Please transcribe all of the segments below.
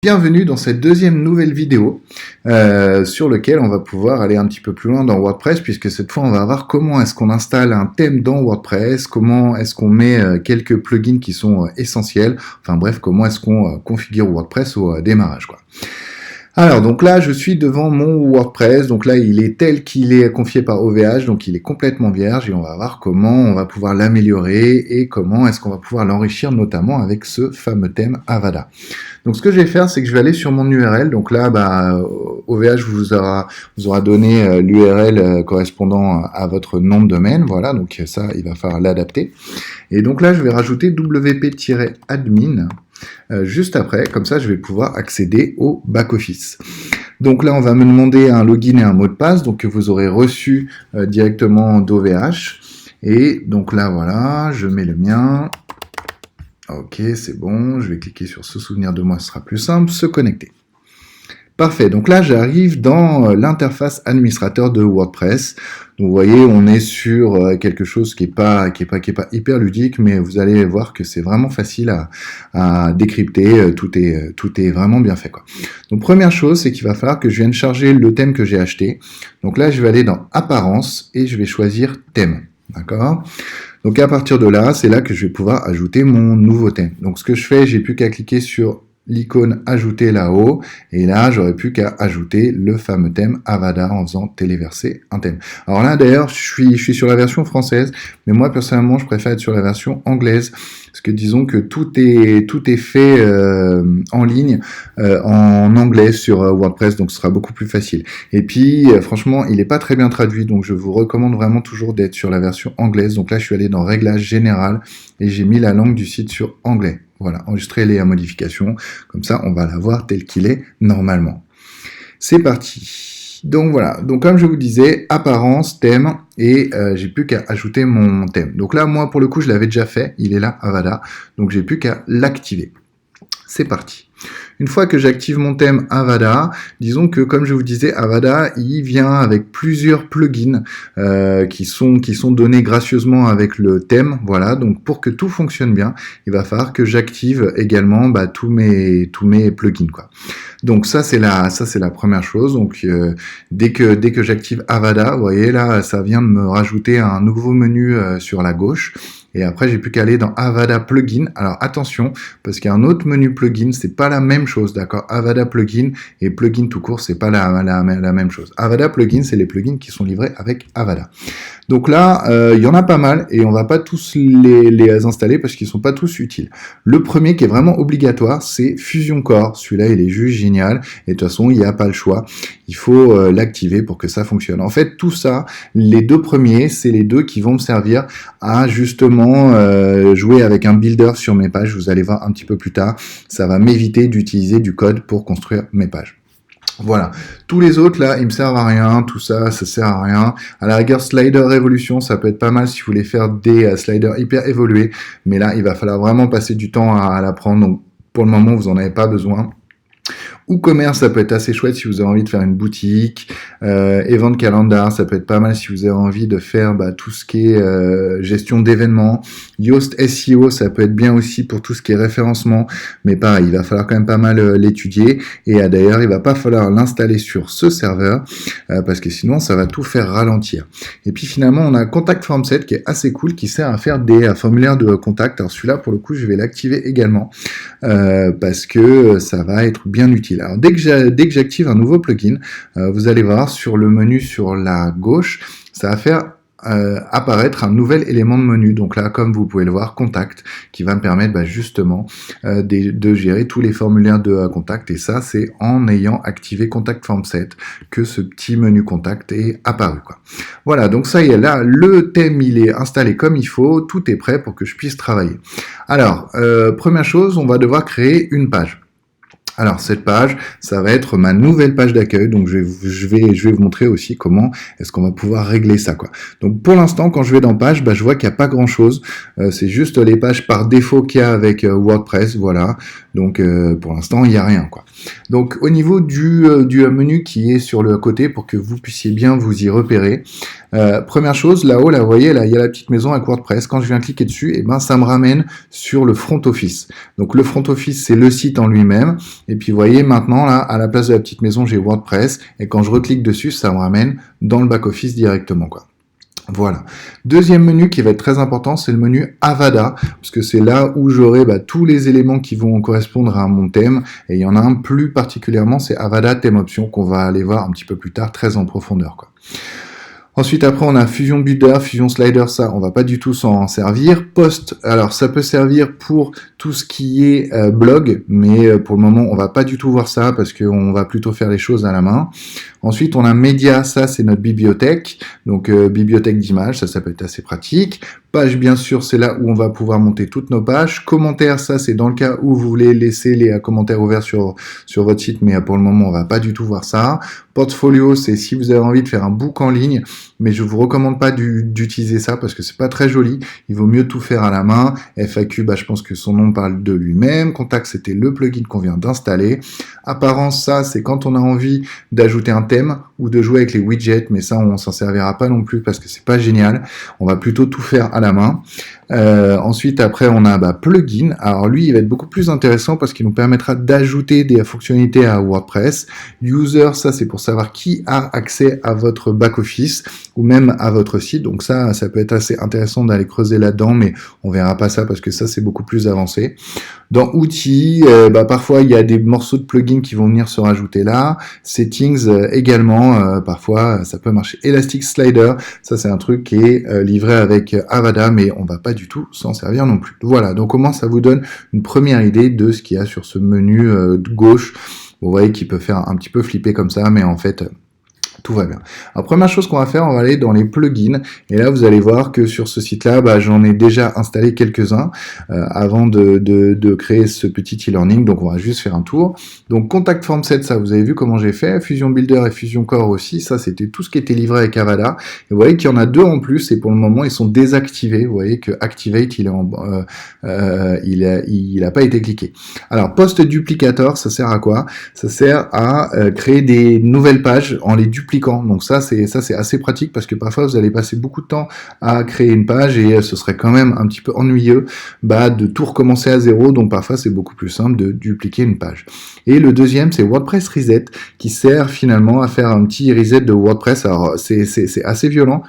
Bienvenue dans cette deuxième nouvelle vidéo sur laquelle on va pouvoir aller un petit peu plus loin dans WordPress, puisque cette fois on va voir comment est-ce qu'on installe un thème dans WordPress, comment est-ce qu'on met quelques plugins qui sont essentiels, enfin bref, comment est-ce qu'on configure WordPress au démarrage, quoi. Alors, donc là, je suis devant mon WordPress. Donc là, il est tel qu'il est confié par OVH, donc il est complètement vierge et on va voir comment on va pouvoir l'améliorer et comment est-ce qu'on va pouvoir l'enrichir, notamment avec ce fameux thème Avada. Donc ce que je vais faire, c'est que je vais aller sur mon URL. Donc là, OVH vous aura donné l'URL correspondant à votre nom de domaine. Voilà, donc ça, il va falloir l'adapter. Et donc là, je vais rajouter wp-admin. Juste après, comme ça je vais pouvoir accéder au back-office. Donc là on va me demander un login et un mot de passe, donc que vous aurez reçu directement d'OVH. Et donc là voilà, je mets le mien. Ok, c'est bon, je vais cliquer sur se souvenir de moi, ce sera plus simple, se connecter. Parfait, donc là j'arrive dans l'interface administrateur de WordPress. Donc vous voyez, on est sur quelque chose qui est pas hyper ludique, mais vous allez voir que c'est vraiment facile à décrypter. Tout est vraiment bien fait, quoi. Donc première chose, c'est qu'il va falloir que je vienne charger le thème que j'ai acheté. Donc là, je vais aller dans Apparence et je vais choisir Thème. D'accord ? Donc à partir de là, c'est là que je vais pouvoir ajouter mon nouveau thème. Donc ce que je fais, j'ai plus qu'à cliquer sur l'icône ajouter là-haut, et là j'aurais plus qu'à ajouter le fameux thème Avada en faisant téléverser un thème. Alors là d'ailleurs je suis sur la version française, mais moi personnellement je préfère être sur la version anglaise, parce que disons que tout est fait en ligne en anglais sur WordPress, donc ce sera beaucoup plus facile. Et puis franchement il n'est pas très bien traduit, donc je vous recommande vraiment toujours d'être sur la version anglaise. Donc là je suis allé dans Réglages général et j'ai mis la langue du site sur anglais. Voilà, enregistrer les modifications, comme ça on va l'avoir tel qu'il est normalement. C'est parti. Donc voilà, donc comme je vous disais, apparence, thème, et j'ai plus qu'à ajouter mon thème. Donc là, moi pour le coup, je l'avais déjà fait, il est là, Avada, donc j'ai plus qu'à l'activer. C'est parti. Une fois que j'active mon thème Avada, disons que comme je vous disais, Avada, il vient avec plusieurs plugins qui sont donnés gracieusement avec le thème. Voilà, donc pour que tout fonctionne bien, il va falloir que j'active également tous mes plugins, quoi. Donc ça c'est la première chose. Donc dès que j'active Avada, vous voyez là, ça vient de me rajouter un nouveau menu sur la gauche. Et après, j'ai plus qu'à aller dans Avada Plugin. Alors attention, parce qu'il y a un autre menu plugin, c'est pas la même chose, d'accord? Avada Plugin et plugin tout court, c'est pas la même chose. Avada Plugin, c'est les plugins qui sont livrés avec Avada. Donc là, il y en a pas mal et on va pas tous les installer parce qu'ils sont pas tous utiles. Le premier qui est vraiment obligatoire, c'est Fusion Core. Celui-là, il est juste génial et de toute façon, il n'y a pas le choix. Il faut l'activer pour que ça fonctionne. En fait, tout ça, les deux premiers, c'est les deux qui vont me servir à justement jouer avec un builder sur mes pages. Vous allez voir un petit peu plus tard, ça va m'éviter d'utiliser du code pour construire mes pages. Voilà, tous les autres là, ils me servent à rien, tout ça, ça sert à rien. À la rigueur, Slider Révolution, ça peut être pas mal si vous voulez faire des sliders hyper évolués, mais là, il va falloir vraiment passer du temps à l'apprendre, donc pour le moment, vous en avez pas besoin. WooCommerce, ça peut être assez chouette si vous avez envie de faire une boutique. Event Calendar, ça peut être pas mal si vous avez envie de faire tout ce qui est gestion d'événements. Yoast SEO, ça peut être bien aussi pour tout ce qui est référencement. Mais pareil, il va falloir quand même pas mal l'étudier. Et d'ailleurs, il va pas falloir l'installer sur ce serveur parce que sinon, ça va tout faire ralentir. Et puis finalement, on a Contact Form 7 qui est assez cool, qui sert à faire des formulaires de contact. Alors celui-là, pour le coup, je vais l'activer également parce que ça va être bien utile. Alors dès que j'active un nouveau plugin, vous allez voir sur le menu sur la gauche, ça va faire apparaître un nouvel élément de menu. Donc là, comme vous pouvez le voir, contact, qui va me permettre justement de gérer tous les formulaires de contact. Et ça, c'est en ayant activé Contact Form 7 que ce petit menu contact est apparu, quoi. Voilà, donc ça y est, là, le thème, il est installé comme il faut, tout est prêt pour que je puisse travailler. Alors, première chose, on va devoir créer une page. Alors cette page, ça va être ma nouvelle page d'accueil, donc je vais vous montrer aussi comment est-ce qu'on va pouvoir régler ça, quoi. Donc pour l'instant, quand je vais dans page, je vois qu'il n'y a pas grand-chose, c'est juste les pages par défaut qu'il y a avec WordPress, voilà. Donc pour l'instant, il n'y a rien, quoi. Donc au niveau du menu qui est sur le côté, pour que vous puissiez bien vous y repérer, Première chose, là-haut, là, vous voyez, là, il y a la petite maison avec WordPress. Quand je viens cliquer dessus, et ben, ça me ramène sur le front office. Donc, le front office, c'est le site en lui-même. Et puis, vous voyez, maintenant, là, à la place de la petite maison, j'ai WordPress. Et quand je reclique dessus, ça me ramène dans le back-office directement, quoi. Voilà. Deuxième menu qui va être très important, c'est le menu Avada, parce que c'est là où j'aurai tous les éléments qui vont correspondre à mon thème, et il y en a un plus particulièrement, c'est Avada Theme Option, qu'on va aller voir un petit peu plus tard, très en profondeur, quoi. Ensuite, après, on a Fusion Builder, Fusion Slider, ça, on va pas du tout s'en servir. Post, alors ça peut servir pour tout ce qui est blog, mais pour le moment, on va pas du tout voir ça parce qu'on va plutôt faire les choses à la main. Ensuite, on a Média, ça c'est notre bibliothèque, donc bibliothèque d'images, ça peut être assez pratique. Page, bien sûr, c'est là où on va pouvoir monter toutes nos pages. Commentaires, ça c'est dans le cas où vous voulez laisser les commentaires ouverts sur votre site, mais pour le moment, on va pas du tout voir ça. Portfolio, c'est si vous avez envie de faire un book en ligne, mais je vous recommande pas d'utiliser ça parce que c'est pas très joli. Il vaut mieux tout faire à la main. FAQ, je pense que son nom parle de lui-même. Contact, c'était le plugin qu'on vient d'installer. Apparence, ça, c'est quand on a envie d'ajouter un thème ou de jouer avec les widgets, mais ça, on s'en servira pas non plus parce que c'est pas génial. On va plutôt tout faire à la main. Ensuite, après, on a plugin. Alors lui, il va être beaucoup plus intéressant parce qu'il nous permettra d'ajouter des fonctionnalités à WordPress. User, ça c'est pour savoir qui a accès à votre back-office ou même à votre site. Donc ça peut être assez intéressant d'aller creuser là-dedans, mais on verra pas ça parce que ça c'est beaucoup plus avancé. Dans outils, parfois il y a des morceaux de plugins qui vont venir se rajouter là. Settings également, parfois ça peut marcher. Elastic Slider, ça c'est un truc qui est livré avec Avada, mais on va pas du tout s'en servir non plus. Voilà, donc comment ça vous donne une première idée de ce qu'il y a sur ce menu de gauche. Vous voyez qu'il peut faire un petit peu flipper comme ça, mais en fait, tout va bien. Alors, première chose qu'on va faire, on va aller dans les plugins. Et là, vous allez voir que sur ce site-là, j'en ai déjà installé quelques-uns avant de créer ce petit e-learning. Donc, on va juste faire un tour. Donc, Contact Form 7, ça, vous avez vu comment j'ai fait. Fusion Builder et Fusion Core aussi. Ça, c'était tout ce qui était livré avec Avada. Et vous voyez qu'il y en a deux en plus. Et pour le moment, ils sont désactivés. Vous voyez que Activate, il a pas été cliqué. Alors, Post Duplicator, ça sert à quoi? Ça sert à créer des nouvelles pages en les dupliquant. Donc ça c'est assez pratique parce que parfois vous allez passer beaucoup de temps à créer une page et ce serait quand même un petit peu ennuyeux de tout recommencer à zéro. Donc parfois c'est beaucoup plus simple de dupliquer une page. Et le deuxième c'est WordPress Reset qui sert finalement à faire un petit reset de WordPress. Alors c'est assez violent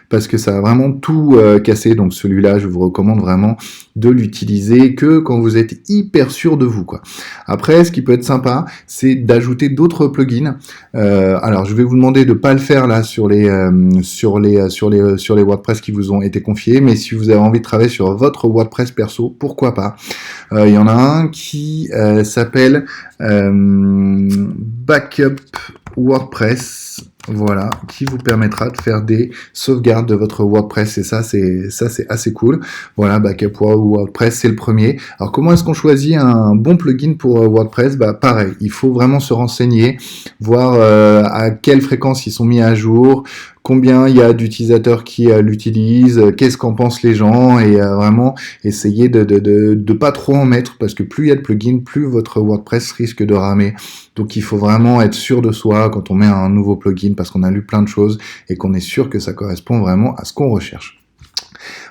parce que ça va vraiment tout casser. Donc celui-là je vous recommande vraiment de l'utiliser que quand vous êtes hyper sûr de vous, quoi. Après, ce qui peut être sympa, c'est d'ajouter d'autres plugins. Alors, je vais vous demander de pas le faire là sur les WordPress qui vous ont été confiés, mais si vous avez envie de travailler sur votre WordPress perso, pourquoi pas. Il y en a un qui s'appelle Backup WordPress. Voilà, qui vous permettra de faire des sauvegardes de votre WordPress et ça c'est assez cool. Voilà, Backup WordPress, c'est le premier. Alors comment est-ce qu'on choisit un bon plugin pour WordPress? Pareil, il faut vraiment se renseigner, voir à quelle fréquence ils sont mis à jour, combien il y a d'utilisateurs qui l'utilisent, qu'est-ce qu'en pensent les gens et vraiment essayer de pas trop en mettre parce que plus il y a de plugins, plus votre WordPress risque de ramer. Donc il faut vraiment être sûr de soi quand on met un nouveau plugin parce qu'on a lu plein de choses et qu'on est sûr que ça correspond vraiment à ce qu'on recherche.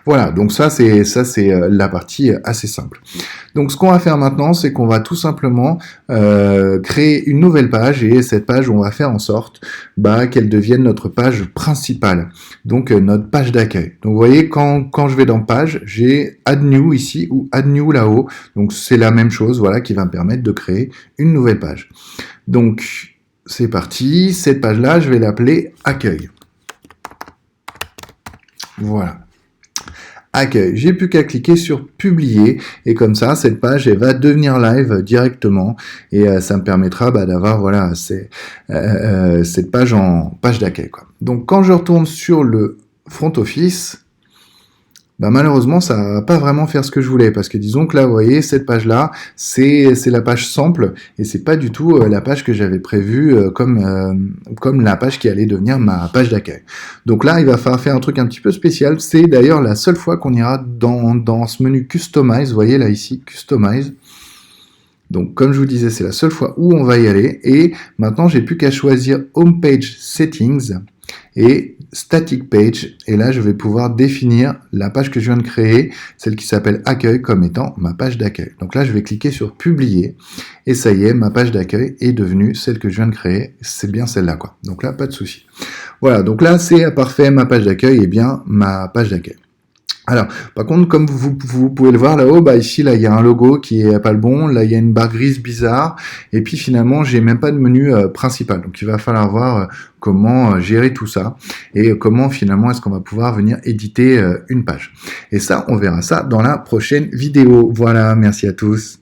Voilà, donc ça c'est la partie assez simple. Donc ce qu'on va faire maintenant, c'est qu'on va tout simplement créer une nouvelle page et cette page, on va faire en sorte qu'elle devienne notre page principale, donc notre page d'accueil. Donc vous voyez, quand je vais dans page, j'ai Add New ici ou Add New là-haut. Donc c'est la même chose, voilà, qui va me permettre de créer une nouvelle page. Donc c'est parti, cette page-là, je vais l'appeler Accueil. Voilà. Accueil. J'ai plus qu'à cliquer sur publier et comme ça cette page elle va devenir live directement et ça me permettra d'avoir voilà cette page en page d'accueil, quoi. Donc quand je retourne sur le front office, malheureusement ça va pas vraiment faire ce que je voulais parce que disons que là vous voyez cette page là c'est la page sample et c'est pas du tout la page que j'avais prévue comme la page qui allait devenir ma page d'accueil. Donc là il va falloir faire un truc un petit peu spécial, c'est d'ailleurs la seule fois qu'on ira dans ce menu Customize, vous voyez là ici Customize. Donc comme je vous disais c'est la seule fois où on va y aller et maintenant j'ai plus qu'à choisir Homepage Settings. Et static page et là je vais pouvoir définir la page que je viens de créer, celle qui s'appelle accueil comme étant ma page d'accueil. Donc là je vais cliquer sur publier et ça y est, ma page d'accueil est devenue celle que je viens de créer, c'est bien celle-là quoi. Donc là pas de souci. Voilà, donc là c'est parfait, ma page d'accueil est bien ma page d'accueil. Alors, par contre, comme vous pouvez le voir là-haut, ici, là, il y a un logo qui est pas le bon, là, il y a une barre grise bizarre, et puis finalement, j'ai même pas de menu principal. Donc, il va falloir voir comment gérer tout ça, et comment finalement est-ce qu'on va pouvoir venir éditer une page. Et ça, on verra ça dans la prochaine vidéo. Voilà, merci à tous.